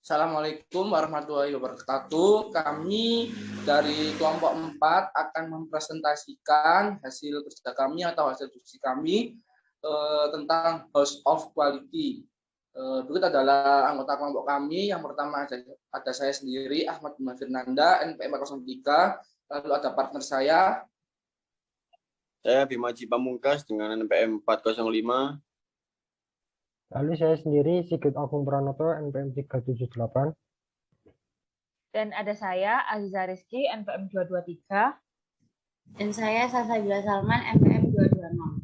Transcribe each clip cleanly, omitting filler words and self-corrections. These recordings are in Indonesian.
Assalamualaikum warahmatullahi wabarakatuh. Kami dari kelompok 4 akan mempresentasikan hasil kerja kami atau hasil diskusi kami tentang House of Quality. Berikut adalah anggota kelompok kami. Yang pertama ada saya sendiri, Ahmad Bima Firnanda, NPM 403. Lalu ada partner saya Bima Pamungkas dengan NPM 405. Lalu saya sendiri, Sigit Agung Pranoto, NPM 378. Dan ada saya, Aziza Rizky, NPM 223. Dan saya, Salsabila Salman, NPM 220.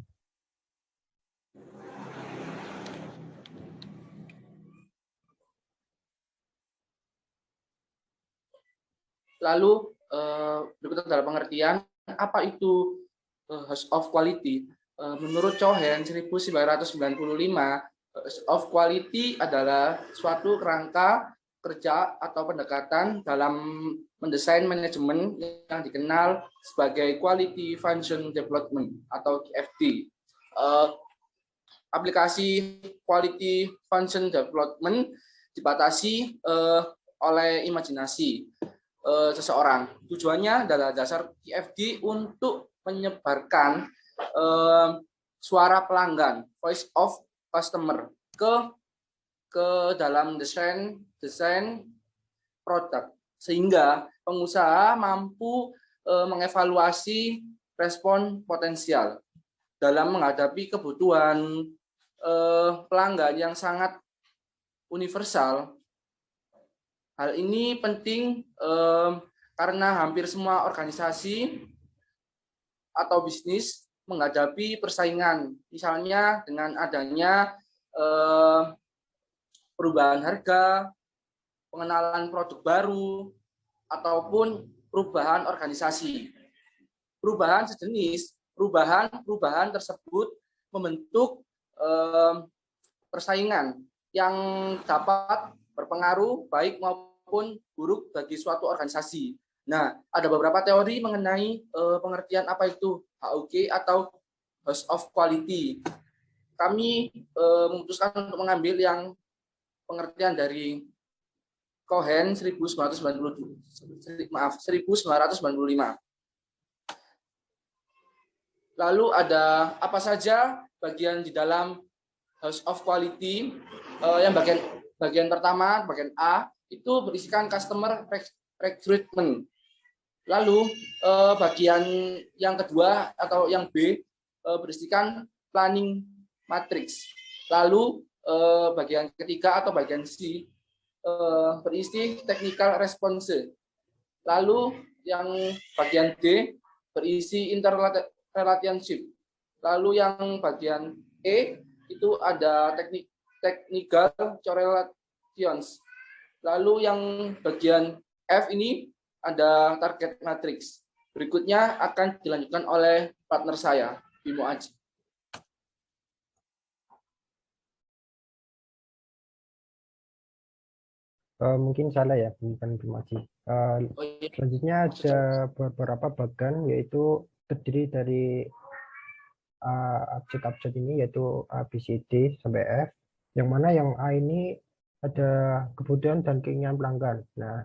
Lalu berikut adalah pengertian apa itu House of Quality. Menurut Cohen 1995, House of Quality adalah suatu kerangka kerja atau pendekatan dalam mendesain manajemen yang dikenal sebagai Quality Function Development atau QFD. Aplikasi Quality Function Development dibatasi oleh imajinasi seseorang. Tujuannya adalah dasar QFD untuk menyebarkan suara pelanggan, voice of customer, ke dalam desain produk, sehingga pengusaha mampu mengevaluasi respon potensial dalam menghadapi kebutuhan pelanggan yang sangat universal. Hal ini penting karena hampir semua organisasi atau bisnis menghadapi persaingan, misalnya dengan adanya perubahan harga, pengenalan produk baru, ataupun perubahan organisasi. Perubahan sejenis, perubahan tersebut membentuk persaingan yang dapat berpengaruh baik maupun buruk bagi suatu organisasi. Nah, ada beberapa teori mengenai pengertian apa itu HOQ atau House of Quality. Kami memutuskan untuk mengambil yang pengertian dari Cohen 1995. Lalu ada apa saja bagian di dalam House of Quality? Yang bagian pertama, bagian A, itu berisikan customer recruitment. Lalu bagian yang kedua atau yang B berisikan planning matrix. Lalu bagian ketiga atau bagian C berisi technical response. Lalu yang bagian D berisi interrelationship. Lalu yang bagian E itu ada technical correlations. Lalu yang bagian F ini ada target matrix. Berikutnya akan dilanjutkan oleh partner saya, Bimo Aji. Mungkin salah ya, bukan Bimo Aji. Selanjutnya ada beberapa bagian, yaitu terdiri dari abjad-abjad ini, yaitu A, B, C, D sampai F. Yang mana yang A ini ada kebutuhan dan keinginan pelanggan. Nah,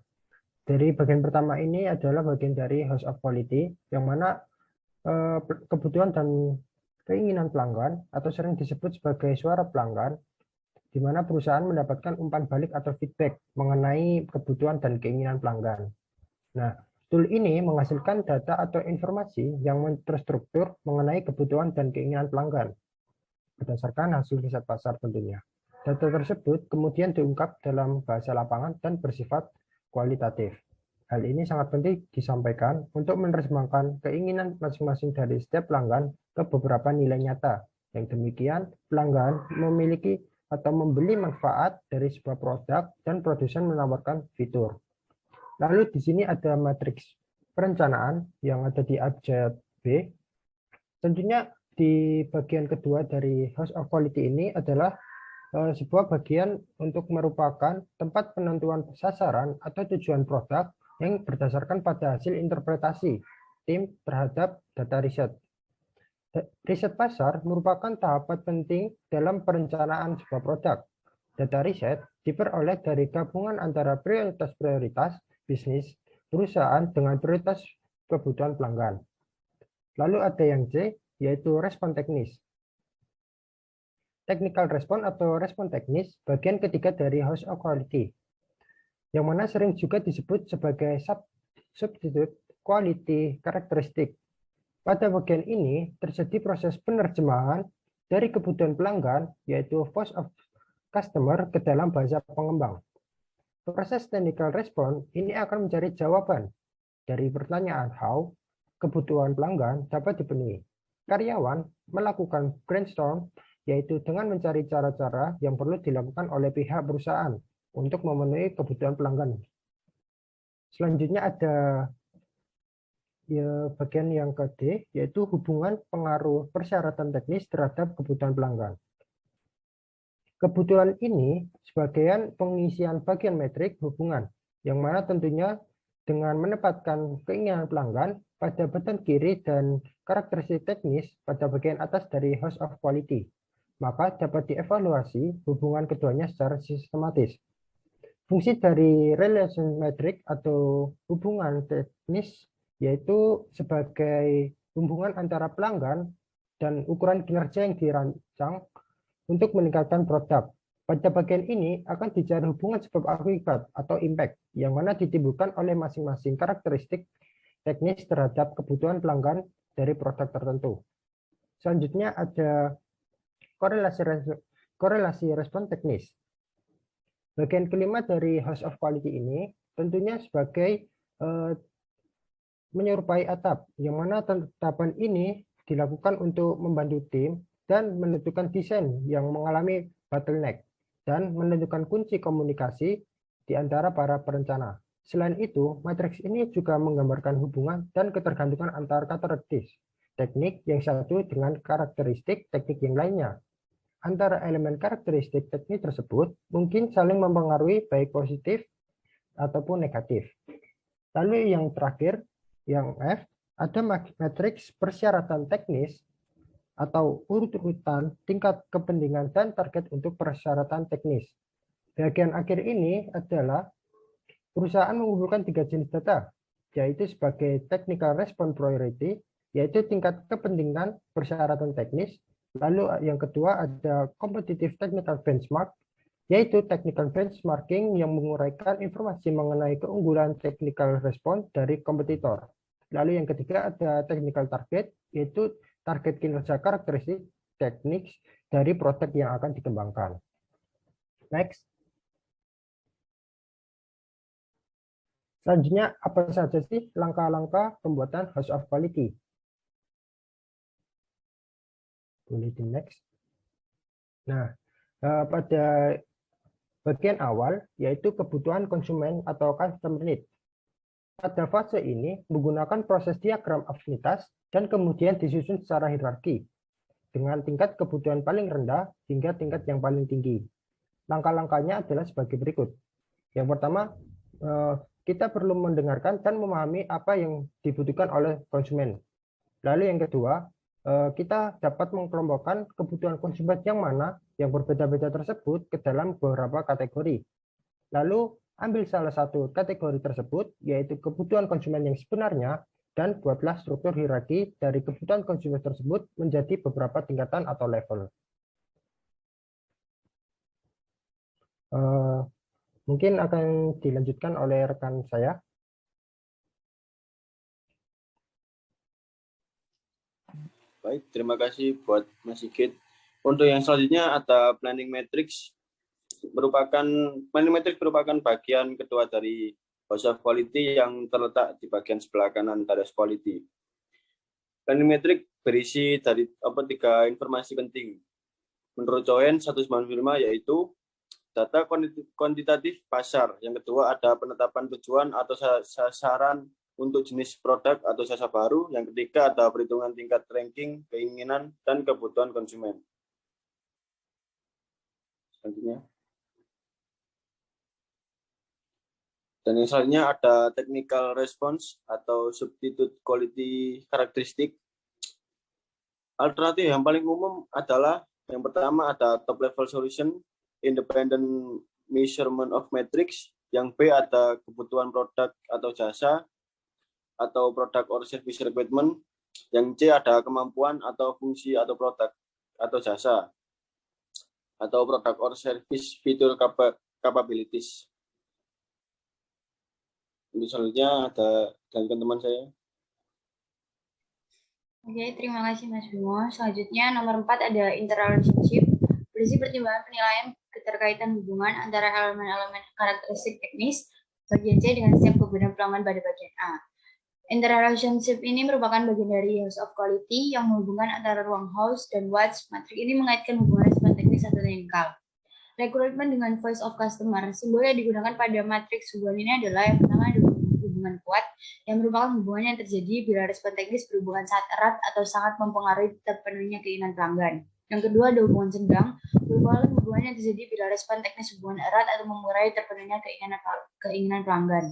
dari bagian pertama ini adalah bagian dari House of Quality, yang mana kebutuhan dan keinginan pelanggan atau sering disebut sebagai suara pelanggan, di mana perusahaan mendapatkan umpan balik atau feedback mengenai kebutuhan dan keinginan pelanggan. Nah, tool ini menghasilkan data atau informasi yang terstruktur mengenai kebutuhan dan keinginan pelanggan berdasarkan hasil riset pasar tentunya. Data tersebut kemudian diungkap dalam bahasa lapangan dan bersifat kualitatif. Hal ini sangat penting disampaikan untuk menerjemahkan keinginan masing-masing dari setiap pelanggan ke beberapa nilai nyata. Yang demikian, pelanggan memiliki atau membeli manfaat dari sebuah produk dan produsen menawarkan fitur. Lalu di sini ada matriks perencanaan yang ada di abjad B. Tentunya di bagian kedua dari House of Quality ini adalah sebuah bagian untuk merupakan tempat penentuan sasaran atau tujuan produk yang berdasarkan pada hasil interpretasi tim terhadap data riset. Riset pasar merupakan tahapan penting dalam perencanaan sebuah produk. Data riset diperoleh dari gabungan antara prioritas-prioritas bisnis perusahaan dengan prioritas kebutuhan pelanggan. Lalu ada yang C, yaitu respon teknis. Technical respon atau respon teknis bagian ketiga dari house of quality, yang mana sering juga disebut sebagai substitute quality karakteristik. Pada bagian ini terjadi proses penerjemahan dari kebutuhan pelanggan, yaitu voice of customer, ke dalam bahasa pengembang. Proses technical response ini akan mencari jawaban dari pertanyaan how kebutuhan pelanggan dapat dipenuhi. Karyawan melakukan brainstorm, yaitu dengan mencari cara-cara yang perlu dilakukan oleh pihak perusahaan untuk memenuhi kebutuhan pelanggan. Selanjutnya ada bagian yang ke D, yaitu hubungan pengaruh persyaratan teknis terhadap kebutuhan pelanggan. Kebutuhan ini sebagian pengisian bagian metrik hubungan, yang mana tentunya dengan menempatkan keinginan pelanggan pada bagian kiri dan karakteristik teknis pada bagian atas dari house of quality, maka dapat dievaluasi hubungan keduanya secara sistematis. Fungsi dari relation metric atau hubungan teknis yaitu sebagai hubungan antara pelanggan dan ukuran kinerja yang dirancang untuk meningkatkan produk. Pada bagian ini akan dicari hubungan sebab akibat atau impact, yang mana ditimbulkan oleh masing-masing karakteristik teknis terhadap kebutuhan pelanggan dari produk tertentu. Selanjutnya ada korelasi respon teknis. Bagian kelima dari house of quality ini tentunya sebagai menyerupai atap, yang mana tahapan ini dilakukan untuk membantu tim dan menentukan desain yang mengalami bottleneck dan menentukan kunci komunikasi di antara para perencana. Selain itu, matriks ini juga menggambarkan hubungan dan ketergantungan antara karakteristik teknik yang satu dengan karakteristik teknik yang lainnya. Antara elemen karakteristik teknik tersebut mungkin saling mempengaruhi baik positif ataupun negatif. Lalu yang terakhir, yang F, ada matriks persyaratan teknis atau urut-urutan tingkat kepentingan dan target untuk persyaratan teknis. Bagian akhir ini adalah perusahaan mengumpulkan 3 jenis data, yaitu sebagai technical response priority, yaitu tingkat kepentingan persyaratan teknis. Lalu yang kedua ada competitive technical benchmark, yaitu technical benchmarking yang menguraikan informasi mengenai keunggulan technical response dari kompetitor. Lalu yang ketiga ada technical target, yaitu target kinerja karakteristik teknik dari produk yang akan dikembangkan. Next. Selanjutnya, apa saja sih langkah-langkah pembuatan house of quality? Boleh di next. Nah, pada bagian awal, yaitu kebutuhan konsumen atau customer need. Pada fase ini, menggunakan proses diagram afinitas dan kemudian disusun secara hierarki dengan tingkat kebutuhan paling rendah hingga tingkat yang paling tinggi. Langkah-langkahnya adalah sebagai berikut. Yang pertama, kita perlu mendengarkan dan memahami apa yang dibutuhkan oleh konsumen. Lalu yang kedua, kita dapat mengelompokkan kebutuhan konsumen yang mana yang berbeda-beda tersebut ke dalam beberapa kategori. Lalu ambil salah satu kategori tersebut, yaitu kebutuhan konsumen yang sebenarnya, dan buatlah struktur hierarki dari kebutuhan konsumen tersebut menjadi beberapa tingkatan atau level. Mungkin akan dilanjutkan oleh rekan saya. Baik, terima kasih buat Mas Sigit. Untuk yang selanjutnya ada planning matrix. Planning matrix merupakan bagian kedua dari house of quality yang terletak di bagian sebelah kanan dari house quality. Planning matrix berisi dari 3 informasi penting. Menurut Cohen 195 yaitu data kuantitatif pasar. Yang kedua ada penetapan tujuan atau sasaran untuk jenis produk atau jasa baru. Yang ketiga ada perhitungan tingkat ranking, keinginan, dan kebutuhan konsumen. Selanjutnya. Dan yang selanjutnya ada technical response atau substitute quality karakteristik. Alternatif yang paling umum adalah yang pertama ada top level solution, independent measurement of matrix. Yang B ada kebutuhan produk atau jasa atau produk or service requirement. Yang C ada kemampuan atau fungsi atau produk atau jasa atau produk or service feature capabilities. Untuk selanjutnya ada dari teman saya. Oke, terima kasih Mas Bimo. Selanjutnya nomor 4 ada interrelationship. Berisi pertimbangan penilaian keterkaitan hubungan antara elemen-elemen karakteristik teknis bagian C dengan setiap kebutuhan pelanggan pada bagian A. Interrelationship ini merupakan bagian dari house of quality yang menghubungkan antara ruang house dan watch. Matrik ini mengaitkan hubungan respon teknis atau teknikal. Recruitment dengan voice of customer. Simbol yang digunakan pada matriks hubungan ini adalah yang pertama ada hubungan kuat, yang merupakan hubungan yang terjadi bila respon teknis berhubungan sangat erat atau sangat mempengaruhi terpenuhinya keinginan pelanggan. Yang kedua ada hubungan sedang, merupakan hubungan yang terjadi bila respon teknis hubungan erat atau mempengaruhi terpenuhinya keinginan pelanggan.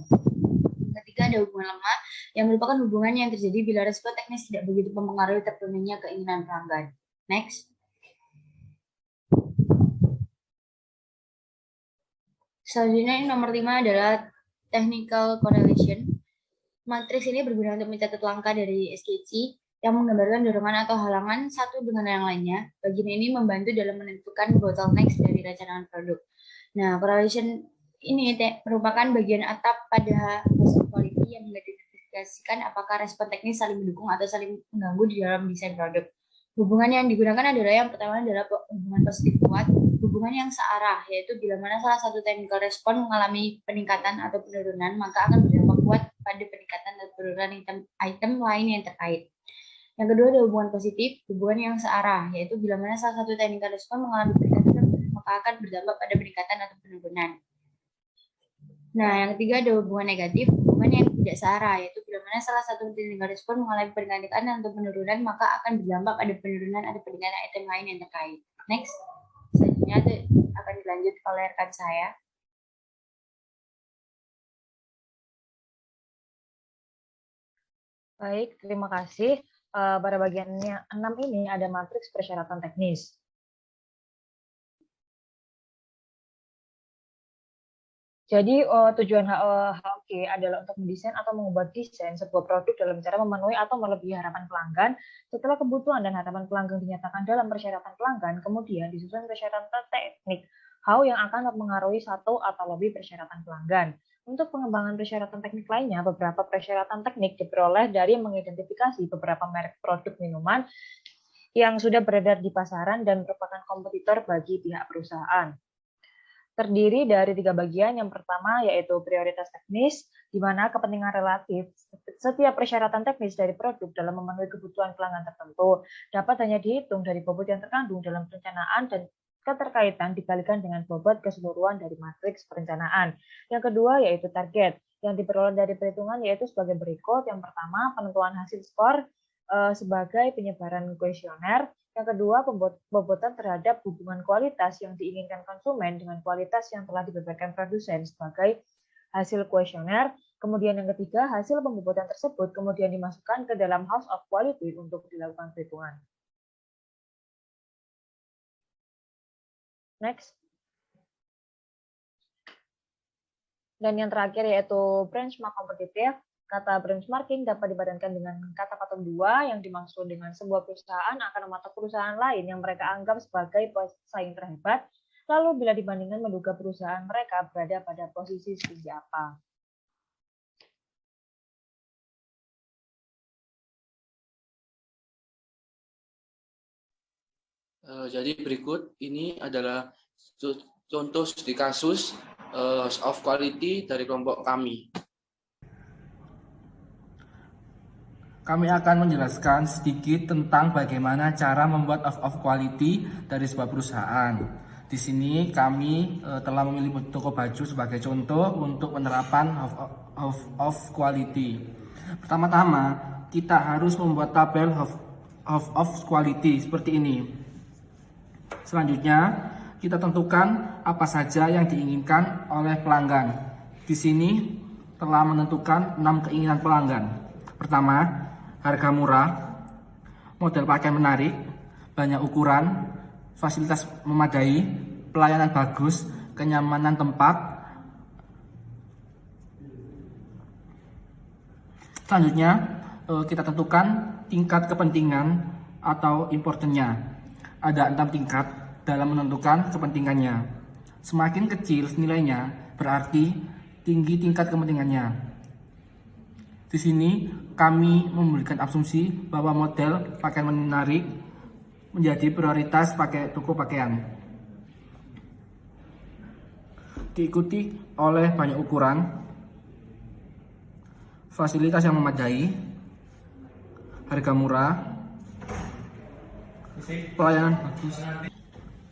Yang ketiga ada hubungan lemah, yang merupakan hubungan yang terjadi bila respon teknis tidak begitu mempengaruhi terpenuhinya keinginan pelanggan. Next. Selanjutnya nomor 5 adalah technical correlation. Matriks ini berguna untuk mencatat langkah dari SKC yang menggambarkan dorongan atau halangan satu dengan yang lainnya. Bagian ini membantu dalam menentukan bottlenecks dari rancangan produk. Nah, correlation ini merupakan bagian atap pada house of quality yang mengidentifikasikan apakah respon teknis saling mendukung atau saling mengganggu di dalam desain produk. Hubungan yang digunakan adalah yang pertama adalah hubungan positif kuat, hubungan yang searah, yaitu bila mana salah satu technical respon mengalami peningkatan atau penurunan, maka akan berdampak kuat pada peningkatan dan penurunan item lain yang terkait. Yang kedua ada hubungan positif, hubungan yang searah, yaitu bila mana salah satu technical respon mengalami peningkatan, maka akan berdampak pada peningkatan atau penurunan. Nah, yang ketiga ada hubungan negatif, hubungan yang tidak searah, yaitu bila mana salah satu technical respon mengalami peningkatan atau penurunan, maka akan berdampak pada penurunan atau peningkatan item lain yang terkait. Next, selanjutnya akan dilanjut oleh rekan saya. Baik, terima kasih. Pada bagian 6 ini ada matriks persyaratan teknis. Jadi tujuan HOQ adalah untuk mendesain atau mengubah desain sebuah produk dalam cara memenuhi atau melebihi harapan pelanggan. Setelah kebutuhan dan harapan pelanggan dinyatakan dalam persyaratan pelanggan, kemudian disusun persyaratan teknik how yang akan mempengaruhi satu atau lebih persyaratan pelanggan. Untuk pengembangan persyaratan teknik lainnya, beberapa persyaratan teknik diperoleh dari mengidentifikasi beberapa merek produk minuman yang sudah beredar di pasaran dan merupakan kompetitor bagi pihak perusahaan. Terdiri dari 3 bagian. Yang pertama yaitu prioritas teknis, di mana kepentingan relatif setiap persyaratan teknis dari produk dalam memenuhi kebutuhan pelanggan tertentu dapat hanya dihitung dari bobot yang terkandung dalam perencanaan dan keterkaitan dikalikan dengan bobot keseluruhan dari matriks perencanaan. Yang kedua yaitu target, yang diperoleh dari perhitungan yaitu sebagai berikut. Yang pertama, penentuan hasil skor sebagai penyebaran kuesioner. Yang kedua, pembobotan terhadap hubungan kualitas yang diinginkan konsumen dengan kualitas yang telah dibeberkan produsen sebagai hasil kuesioner. Kemudian yang ketiga, hasil pembobotan tersebut kemudian dimasukkan ke dalam house of quality untuk dilakukan perhitungan. Next. Dan yang terakhir yaitu benchmark kompetitif. Kata benchmarking dapat dipadankan dengan kata patung 2 yang dimaksud dengan sebuah perusahaan akan mematok perusahaan lain yang mereka anggap sebagai pesaing terhebat, lalu bila dibandingkan menduga perusahaan mereka berada pada posisi setinggi apa. Jadi berikut ini adalah contoh studi kasus house of quality dari kelompok kami. Kami akan menjelaskan sedikit tentang bagaimana cara membuat house of quality dari sebuah perusahaan. Di sini kami telah memilih toko baju sebagai contoh untuk penerapan house of quality. Pertama-tama, kita harus membuat tabel house of quality seperti ini. Selanjutnya, kita tentukan apa saja yang diinginkan oleh pelanggan. Di sini telah menentukan 6 keinginan pelanggan. Pertama, harga murah, model pakaian menarik, banyak ukuran, fasilitas memadai, pelayanan bagus, kenyamanan tempat. Selanjutnya, kita tentukan tingkat kepentingan atau importance-nya. Ada 6 tingkat dalam menentukan kepentingannya. Semakin kecil nilainya, berarti tinggi tingkat kepentingannya. Di sini kami memberikan asumsi bahwa model pakaian menarik menjadi prioritas pakai toko pakaian. Diikuti oleh banyak ukuran, fasilitas yang memadai, harga murah, pelayanan bagus,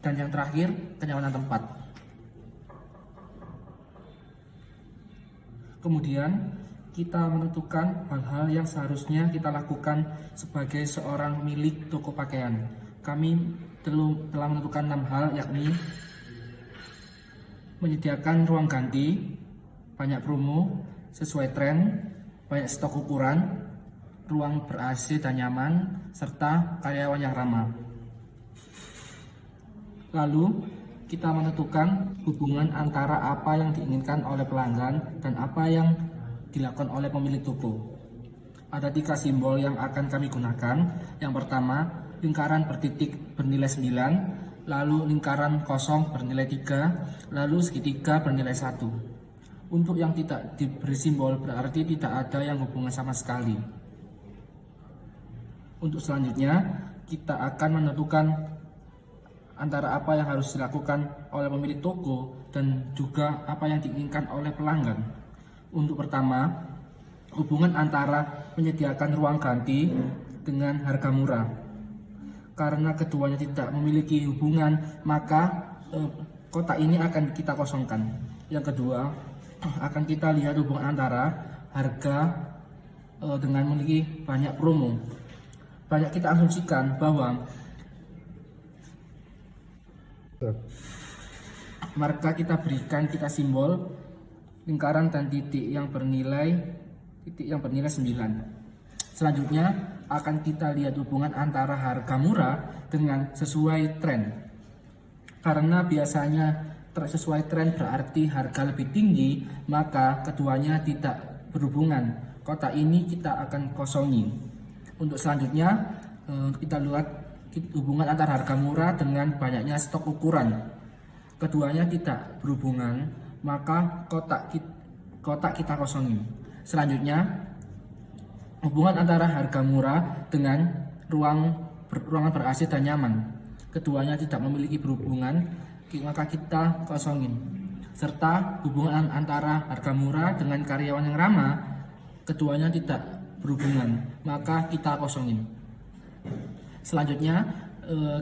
dan yang terakhir kenyamanan tempat. Kemudian kita menentukan hal-hal yang seharusnya kita lakukan sebagai seorang milik toko pakaian. Kami telah menentukan 6 hal, yakni menyediakan ruang ganti, banyak promo, sesuai tren, banyak stok ukuran, ruang ber-AC dan nyaman, serta karyawan yang ramah. Lalu kita menentukan hubungan antara apa yang diinginkan oleh pelanggan dan apa yang dilakukan oleh pemilik toko. Ada 3 simbol yang akan kami gunakan. Yang pertama, lingkaran bertitik bernilai 9, lalu lingkaran kosong bernilai 3, lalu segitiga bernilai 1. Untuk yang tidak diberi simbol berarti tidak ada yang hubungan sama sekali. Untuk selanjutnya, kita akan menentukan antara apa yang harus dilakukan oleh pemilik toko dan juga apa yang diinginkan oleh pelanggan. Untuk pertama, hubungan antara menyediakan ruang ganti dengan harga murah. Karena keduanya tidak memiliki hubungan, maka kotak ini akan kita kosongkan. Yang kedua, akan kita lihat hubungan antara harga dengan memiliki banyak promo. Banyak kita asumsikan bahwa maka kita berikan simbol lingkaran dan titik yang bernilai 9. Selanjutnya akan kita lihat hubungan antara harga murah dengan sesuai tren. Karena biasanya sesuai tren berarti harga lebih tinggi, maka keduanya tidak berhubungan. Kotak ini kita akan kosongi. Untuk selanjutnya kita lihat hubungan antara harga murah dengan banyaknya stok ukuran. Keduanya tidak berhubungan, maka kotak kita kosongin. Selanjutnya, hubungan antara harga murah dengan ruangan ber-AC dan nyaman. Keduanya tidak memiliki berhubungan, maka kita kosongin. Serta hubungan antara harga murah dengan karyawan yang ramah. Keduanya tidak berhubungan, maka kita kosongin. Selanjutnya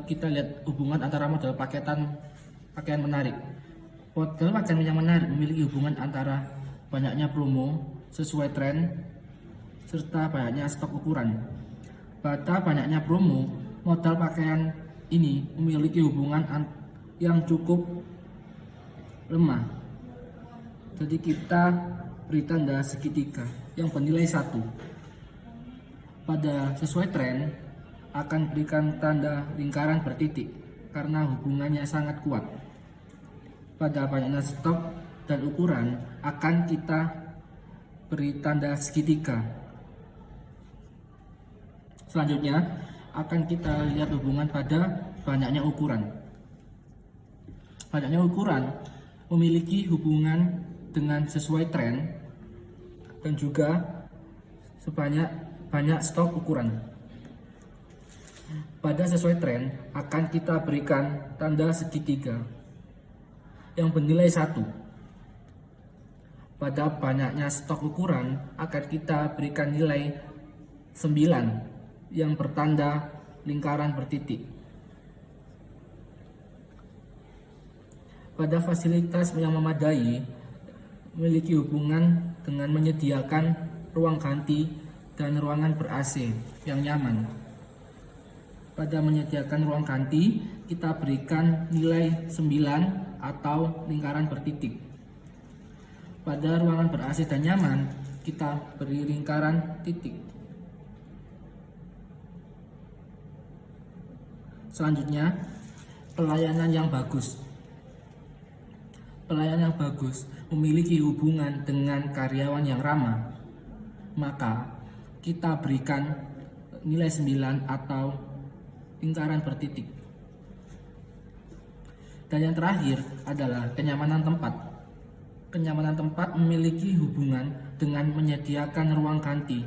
kita lihat hubungan antara model pakaian menarik. Model pakaian yang menarik memiliki hubungan antara banyaknya promo sesuai tren serta banyaknya stok ukuran. Pada banyaknya promo, model pakaian ini memiliki hubungan yang cukup lemah. Jadi kita beri tanda segitiga yang bernilai 1. Pada sesuai tren akan berikan tanda lingkaran bertitik karena hubungannya sangat kuat. Pada banyaknya stok dan ukuran akan kita beri tanda segitiga. Selanjutnya akan kita lihat hubungan pada banyaknya ukuran. Banyaknya ukuran memiliki hubungan dengan sesuai tren dan juga banyak stok ukuran. Pada sesuai tren akan kita berikan tanda segitiga yang bernilai 1. Pada banyaknya stok ukuran akan kita berikan nilai 9 yang bertanda lingkaran bertitik. Pada fasilitas yang memadai memiliki hubungan dengan menyediakan ruang ganti dan ruangan ber-AC yang nyaman. Pada menyediakan ruang ganti, kita berikan nilai 9 atau lingkaran bertitik. Pada ruangan ber-AC dan nyaman, kita beri lingkaran titik. Selanjutnya, pelayanan yang bagus. pelayan yang bagus, memiliki hubungan dengan karyawan yang ramah, maka kita berikan nilai 9 atau lingkaran bertitik. Dan yang terakhir adalah kenyamanan tempat. Kenyamanan tempat memiliki hubungan dengan menyediakan ruang ganti.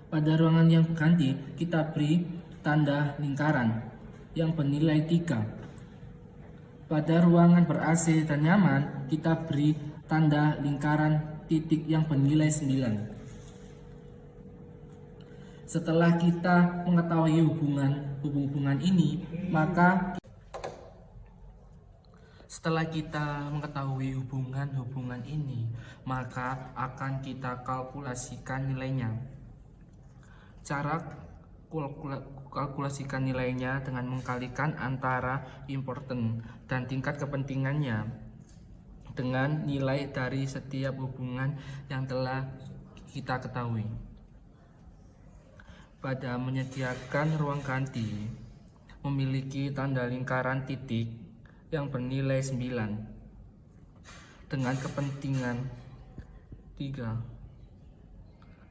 Pada ruangan yang ganti, kita beri tanda lingkaran yang bernilai 3. Pada ruangan ber-AC dan nyaman, kita beri tanda lingkaran titik yang bernilai 9. Setelah kita mengetahui hubungan ini, maka akan kita kalkulasikan nilainya. Cara kalkulasikan nilainya dengan mengkalikan antara important dan tingkat kepentingannya dengan nilai dari setiap hubungan yang telah kita ketahui. Pada menyediakan ruang ganti memiliki tanda lingkaran titik yang bernilai 9 dengan kepentingan 3.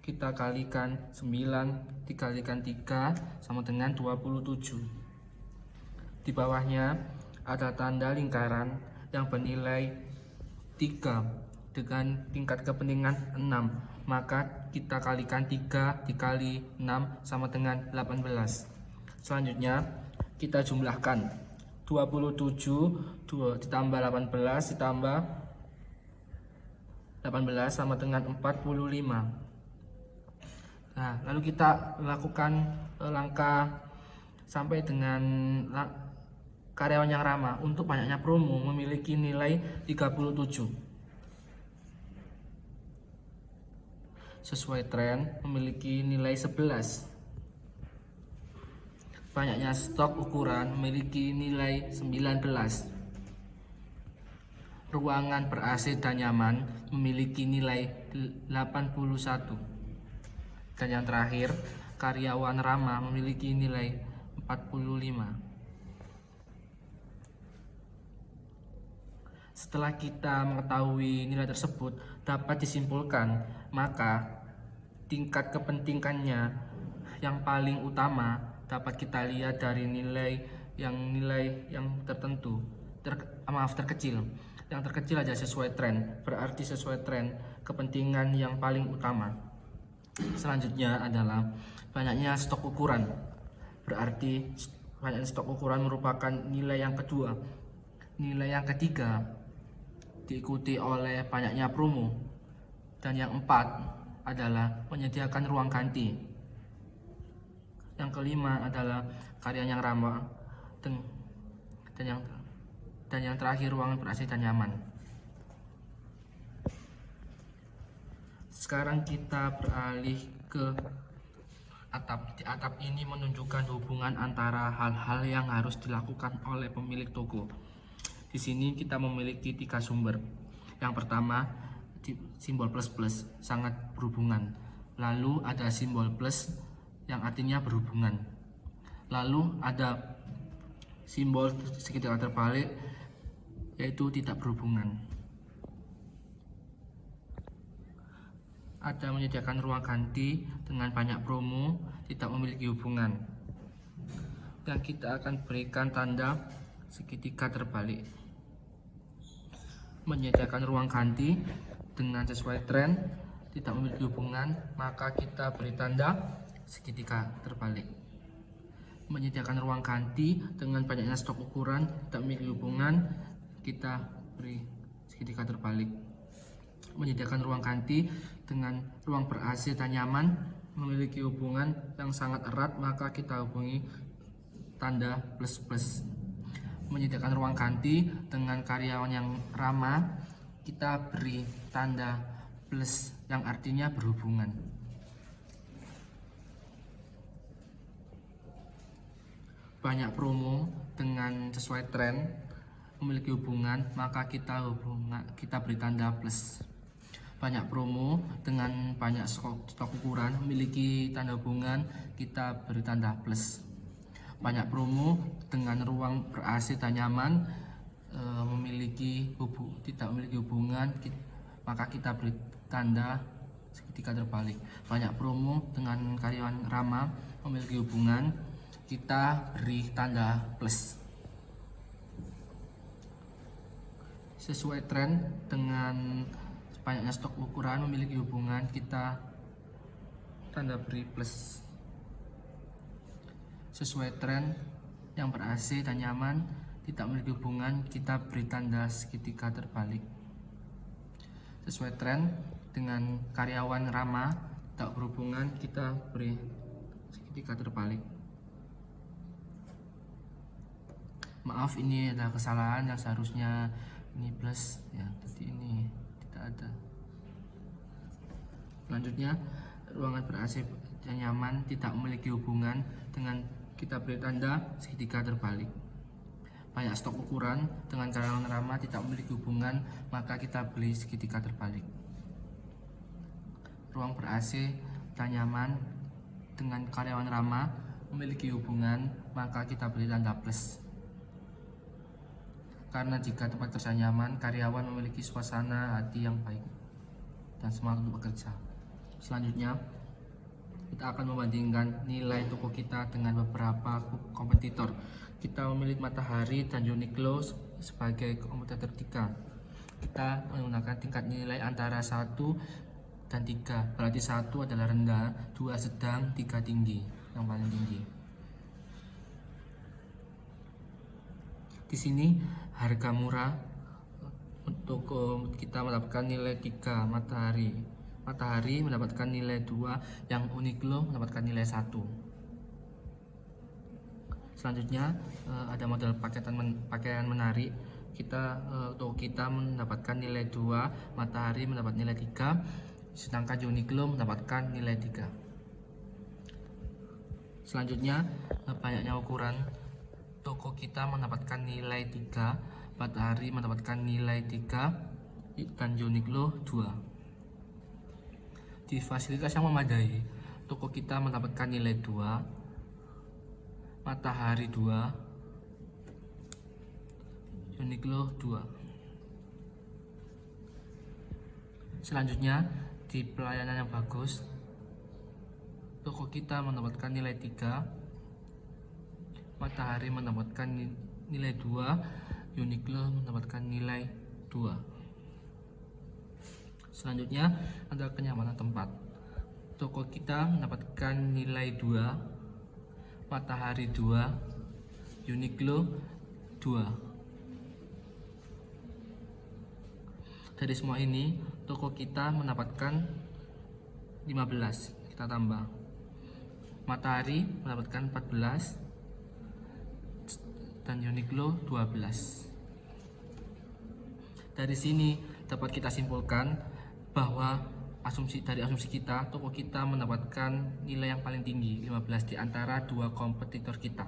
Kita kalikan 9 dikalikan 3 sama dengan 27. Di bawahnya ada tanda lingkaran yang bernilai 3 dengan tingkat kepentingan 6. Maka kita kalikan 3 dikali 6 sama dengan 18. Selanjutnya kita jumlahkan 27 ditambah 18 ditambah 18 sama dengan 45. Nah, lalu kita lakukan langkah sampai dengan karyawan yang ramah. Untuk banyaknya promo memiliki nilai 37. Sesuai tren memiliki nilai 11. Banyaknya stok ukuran memiliki nilai 19. Ruangan ber-AC dan nyaman memiliki nilai 81. Dan yang terakhir, karyawan ramah memiliki nilai 45. Setelah kita mengetahui nilai tersebut, dapat disimpulkan, maka tingkat kepentingannya yang paling utama dapat kita lihat dari nilai yang tertentu, terkecil. Yang terkecil aja sesuai tren, berarti sesuai tren kepentingan yang paling utama. Selanjutnya adalah banyaknya stok ukuran, berarti banyaknya stok ukuran merupakan nilai yang kedua. Nilai yang ketiga diikuti oleh banyaknya promo, dan yang 4 adalah menyediakan ruang ganti. Yang kelima adalah karya yang ramah, dan yang terakhir ruangan ber-AC dan nyaman. Sekarang kita beralih ke atap. Di atap ini menunjukkan hubungan antara hal-hal yang harus dilakukan oleh pemilik toko. Di sini kita memiliki 3 sumber. Yang pertama, simbol plus sangat berhubungan. Lalu ada simbol plus yang artinya berhubungan. Lalu ada simbol segitiga terbalik yaitu tidak berhubungan. Ada menyediakan ruang ganti dengan banyak promo, tidak memiliki hubungan. Dan kita akan berikan tanda segitiga terbalik. Menyediakan ruang ganti dengan sesuai tren, tidak memiliki hubungan, maka kita beri tanda segitiga terbalik. Menyediakan ruang ganti dengan banyaknya stok ukuran, tidak memiliki hubungan, kita beri segitiga terbalik. Menyediakan ruang ganti dengan ruang ber-AC dan nyaman, memiliki hubungan yang sangat erat, maka kita hubungi tanda plus. Menyediakan ruang ganti dengan karyawan yang ramah, kita beri tanda plus yang artinya berhubungan. Banyak promo dengan sesuai tren, memiliki hubungan, maka kita beri tanda plus. Banyak promo dengan banyak stok ukuran, memiliki tanda hubungan, kita beri tanda plus. Banyak promo dengan ruang ber-AC dan nyaman, tidak memiliki hubungan, maka kita beri tanda segitiga terbalik. Banyak promo dengan karyawan ramah memiliki hubungan, kita beri tanda plus. Sesuai tren dengan banyaknya stok ukuran memiliki hubungan, kita tanda beri plus. Sesuai tren yang ber-AC dan nyaman tidak memiliki hubungan, kita beri tanda segitiga terbalik. Sesuai tren dengan karyawan ramah tak berhubungan, kita beri segitiga terbalik. Maaf, ini adalah kesalahan, yang seharusnya ini plus ya, jadi ini tidak ada. Selanjutnya, ruangan ber-AC dan nyaman tidak memiliki hubungan, dengan kita beri tanda segitiga terbalik. Banyak stok ukuran dengan karyawan ramah tidak memiliki hubungan, maka kita beli segitiga terbalik. Ruang ber-AC dan nyaman dengan karyawan ramah memiliki hubungan, maka kita beri tanda plus. Karena jika tempat kerja nyaman, karyawan memiliki suasana hati yang baik dan semangat untuk bekerja. Selanjutnya, kita akan membandingkan nilai toko kita dengan beberapa kompetitor. Kita memilih Matahari dan Uniqlo sebagai kompetitor 3. Kita menggunakan tingkat nilai antara 1 dan 3. Berarti 1 adalah rendah, 2 sedang, 3 tinggi, yang paling tinggi. Di sini harga murah untuk kita mendapatkan nilai 3 Matahari mendapatkan nilai 2, yang Uniqlo mendapatkan nilai 1. Selanjutnya ada model pakaian menarik. Toko kita mendapatkan nilai 2, Matahari mendapat nilai 3, sedangkan Uniqlo mendapatkan nilai 3. Selanjutnya banyaknya ukuran. Toko kita mendapatkan nilai 3, Matahari mendapatkan nilai 3, dan Uniqlo 2. Di fasilitas yang memadai, toko kita mendapatkan nilai 2, Matahari 2, Uniqlo 2. Selanjutnya, di pelayanan yang bagus, toko kita mendapatkan nilai 3, Matahari mendapatkan nilai 2, Uniqlo mendapatkan nilai 2. Selanjutnya ada kenyamanan tempat. Toko kita mendapatkan nilai 2, Matahari 2, Uniqlo 2. Dari semua ini, toko kita mendapatkan 15. Kita tambah. Matahari mendapatkan 14 dan Uniqlo 12. Dari sini dapat kita simpulkan bahwa dari asumsi kita, toko kita mendapatkan nilai yang paling tinggi, 15 di antara 2 kompetitor kita.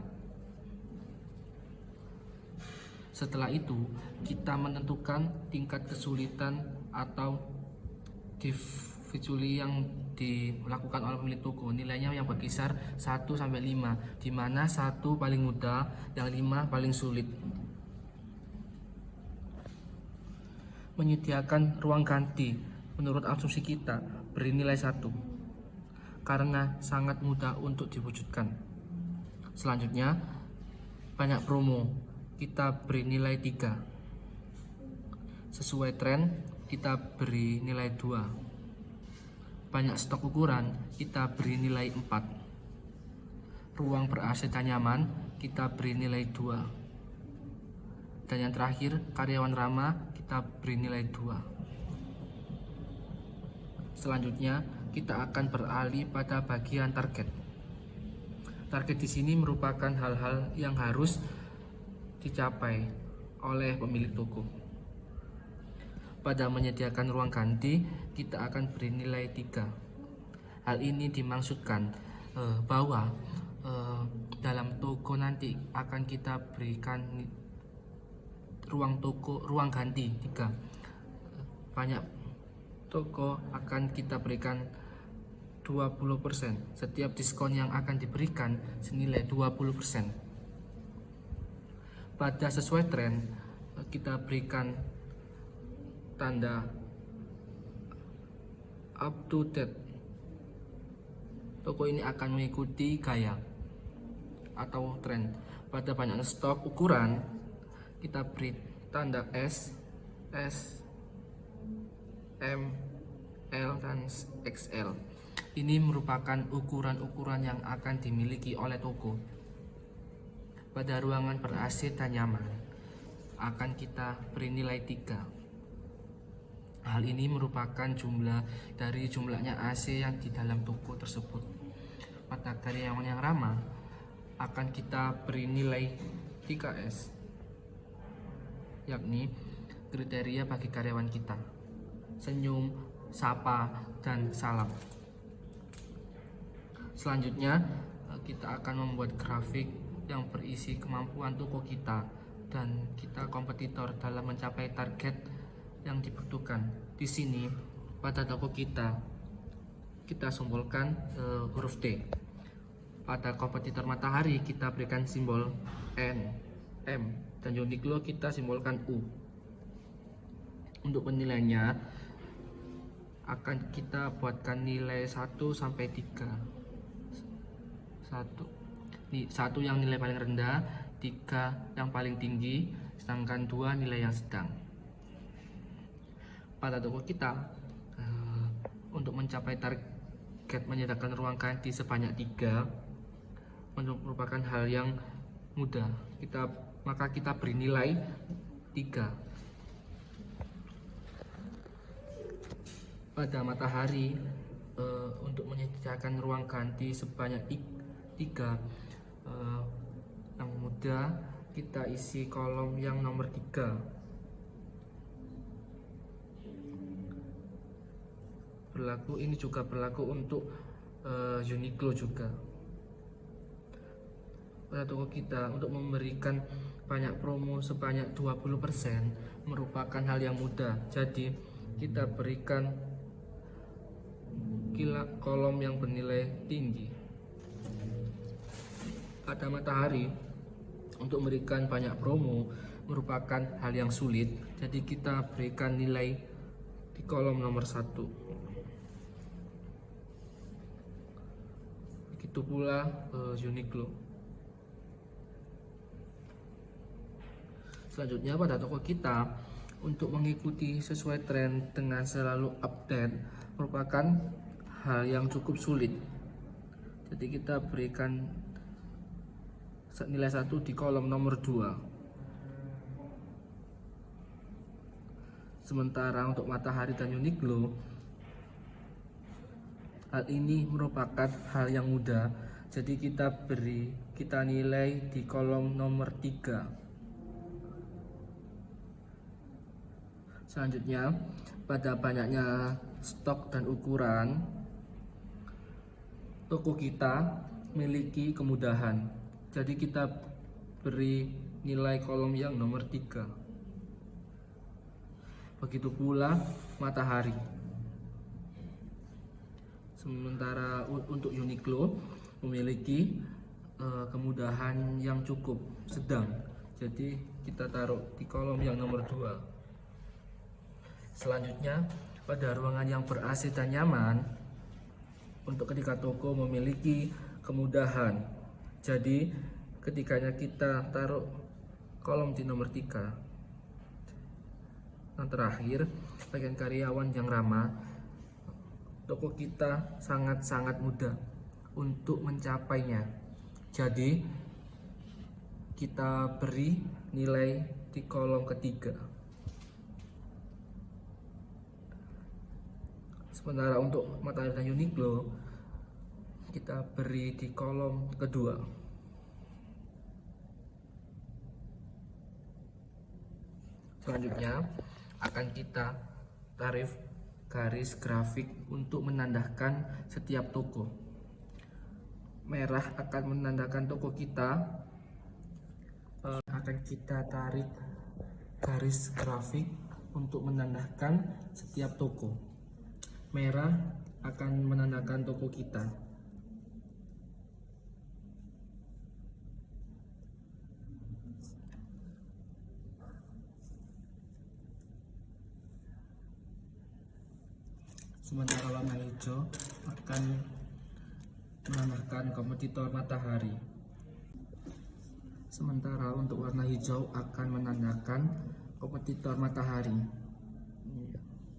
Setelah itu, kita menentukan tingkat kesulitan atau difficulty yang dilakukan oleh pemilik toko. Nilainya yang berkisar 1 sampai 5, di mana 1 paling mudah, yang 5 paling sulit. Menyediakan ruang ganti menurut asumsi kita beri nilai 1 karena sangat mudah untuk diwujudkan. Selanjutnya, banyak promo, kita beri nilai 3. Sesuai tren, kita beri nilai 2. Banyak stok ukuran, kita beri nilai 4. Ruang ber-AC dan nyaman, kita beri nilai 2. Dan yang terakhir, karyawan ramah, kita beri nilai 2. Selanjutnya, kita akan beralih pada bagian target. Target di sini merupakan hal-hal yang harus dicapai oleh pemilik toko. Pada menyediakan ruang ganti, kita akan beri nilai 3. Hal ini dimaksudkan bahwa dalam toko nanti akan kita berikan ruang ganti 3. Banyak toko akan kita berikan 20%. Setiap diskon yang akan diberikan senilai 20%. Pada sesuai tren, kita berikan tanda up to date. Toko ini akan mengikuti gaya atau tren. Pada banyaknya stok ukuran, kita beri tanda S, M, L, dan XL. Ini merupakan ukuran-ukuran yang akan dimiliki oleh toko. Pada ruangan ber AC dan nyaman, akan kita beri nilai 3. Hal ini merupakan jumlah dari jumlahnya AC yang di dalam toko tersebut. Pada karyawan yang ramah, akan kita beri nilai 3S, yakni kriteria bagi karyawan kita: senyum, sapa, dan salam. Selanjutnya, kita akan membuat grafik yang berisi kemampuan toko kita dan kita kompetitor dalam mencapai target yang dibutuhkan. Di sini pada toko kita simbolkan huruf T. Pada kompetitor Matahari kita berikan simbol N, M, dan Uniqlo kita simbolkan U. Untuk penilaiannya akan kita buatkan nilai 1 sampai 3. 1 yang nilai paling rendah, 3 yang paling tinggi, sedangkan 2 nilai yang sedang. Pada toko kita, untuk mencapai target menyediakan ruang ganti sebanyak 3 merupakan hal yang mudah. Maka kita beri nilai 3. Pada Matahari, untuk menyediakan ruang ganti sebanyak 3 yang mudah, kita isi kolom yang nomor 3. Ini juga berlaku untuk Uniqlo juga. Pada toko kita, untuk memberikan banyak promo sebanyak 20% merupakan hal yang mudah. Jadi kita berikan kolom yang bernilai tinggi. Pada Matahari, untuk memberikan banyak promo merupakan hal yang sulit. Jadi kita berikan nilai di kolom nomor 1. Begitu pula Uniqlo. Selanjutnya pada toko kita, untuk mengikuti sesuai tren dengan selalu update merupakan hal yang cukup sulit. Jadi kita berikan nilai 1 di kolom nomor 2. Sementara untuk Matahari dan Uniqlo, hal ini merupakan hal yang mudah. Jadi kita nilai di kolom nomor 3. Selanjutnya, pada banyaknya stok dan ukuran, toko kita memiliki kemudahan. Jadi kita beri nilai kolom yang nomor 3. Begitu pula Matahari. Sementara untuk Uniqlo memiliki kemudahan yang cukup sedang. Jadi kita taruh di kolom yang nomor 2. Selanjutnya, pada ruangan yang ber AC dan nyaman, untuk ketika toko memiliki kemudahan. Jadi ketikanya kita taruh kolom di nomor 3. Yang terakhir, bagian karyawan yang ramah. Toko kita sangat-sangat mudah untuk mencapainya. Jadi kita beri nilai di kolom ketiga. Sementara untuk Matahari dan Uniqlo, kita beri di kolom kedua. Selanjutnya akan kita tarif garis grafik untuk menandakan setiap toko. Merah akan menandakan toko kita. Akan kita tarik garis grafik untuk menandakan setiap toko. Merah akan menandakan toko kita. Sementara warna hijau akan menambahkan kompetitor matahari. Sementara untuk warna hijau akan menandakan kompetitor matahari. Ini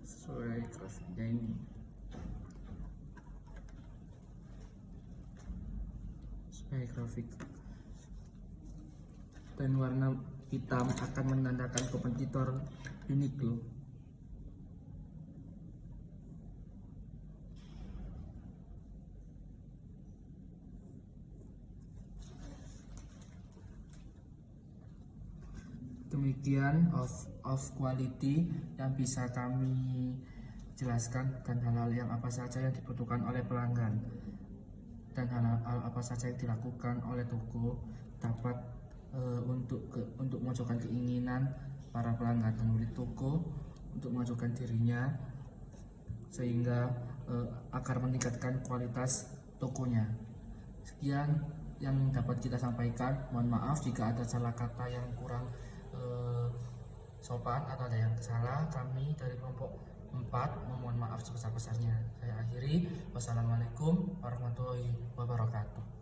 sesuai grafiknya ini. Sesuai grafik. Dan warna hitam akan menandakan kompetitor Uniqlo. Demikian of quality yang bisa kami jelaskan, dan hal-hal yang apa saja yang dibutuhkan oleh pelanggan dan hal apa saja yang dilakukan oleh toko dapat untuk mengajukan keinginan para pelanggan dan pemilik toko untuk mengajukan dirinya sehingga agar meningkatkan kualitas tokonya. Sekian yang dapat kita sampaikan. Mohon maaf jika ada salah kata yang kurang sopan atau ada yang salah. Kami dari kelompok 4 memohon maaf sebesar-besarnya. Saya akhiri. Wassalamualaikum warahmatullahi wabarakatuh.